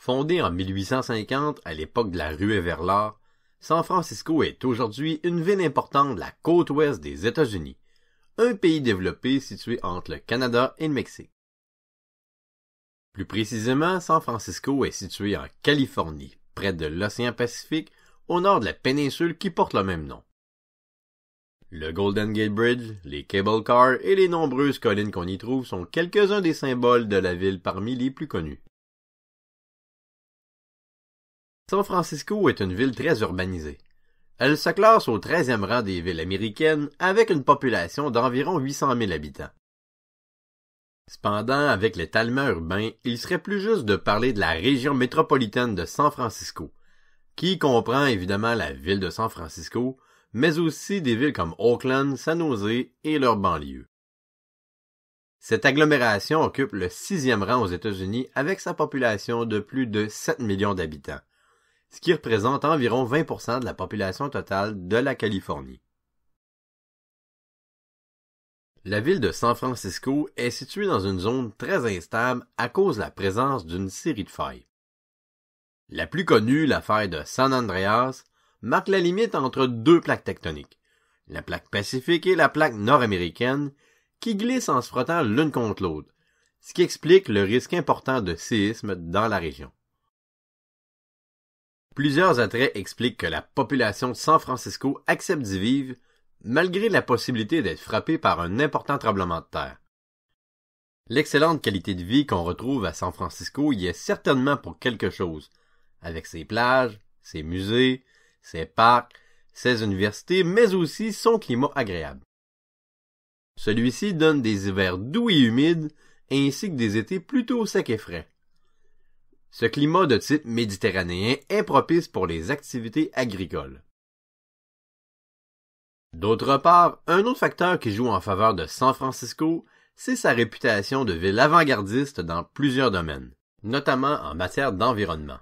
Fondée en 1850 à l'époque de la ruée vers l'or, San Francisco est aujourd'hui une ville importante de la côte ouest des États-Unis, un pays développé situé entre le Canada et le Mexique. Plus précisément, San Francisco est situé en Californie, près de l'océan Pacifique, au nord de la péninsule qui porte le même nom. Le Golden Gate Bridge, les cable cars et les nombreuses collines qu'on y trouve sont quelques-uns des symboles de la ville parmi les plus connus. San Francisco est une ville très urbanisée. Elle se classe au 13e rang des villes américaines avec une population d'environ 800 000 habitants. Cependant, avec l'étalement urbain, il serait plus juste de parler de la région métropolitaine de San Francisco, qui comprend évidemment la ville de San Francisco, mais aussi des villes comme Oakland, San Jose et leurs banlieues. Cette agglomération occupe le 6e rang aux États-Unis avec sa population de plus de 7 millions d'habitants, ce qui représente environ 20% de la population totale de la Californie. La ville de San Francisco est située dans une zone très instable à cause de la présence d'une série de failles. La plus connue, la faille de San Andreas, marque la limite entre deux plaques tectoniques, la plaque pacifique et la plaque nord-américaine, qui glissent en se frottant l'une contre l'autre, ce qui explique le risque important de séisme dans la région. Plusieurs attraits expliquent que la population de San Francisco accepte d'y vivre, malgré la possibilité d'être frappée par un important tremblement de terre. L'excellente qualité de vie qu'on retrouve à San Francisco y est certainement pour quelque chose, avec ses plages, ses musées, ses parcs, ses universités, mais aussi son climat agréable. Celui-ci donne des hivers doux et humides, ainsi que des étés plutôt secs et frais. Ce climat de type méditerranéen est propice pour les activités agricoles. D'autre part, un autre facteur qui joue en faveur de San Francisco, c'est sa réputation de ville avant-gardiste dans plusieurs domaines, notamment en matière d'environnement.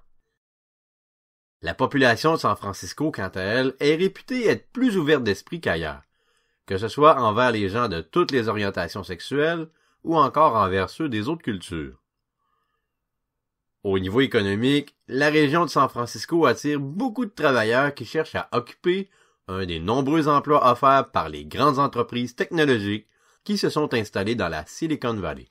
La population de San Francisco, quant à elle, est réputée être plus ouverte d'esprit qu'ailleurs, que ce soit envers les gens de toutes les orientations sexuelles ou encore envers ceux des autres cultures. Au niveau économique, la région de San Francisco attire beaucoup de travailleurs qui cherchent à occuper un des nombreux emplois offerts par les grandes entreprises technologiques qui se sont installées dans la Silicon Valley.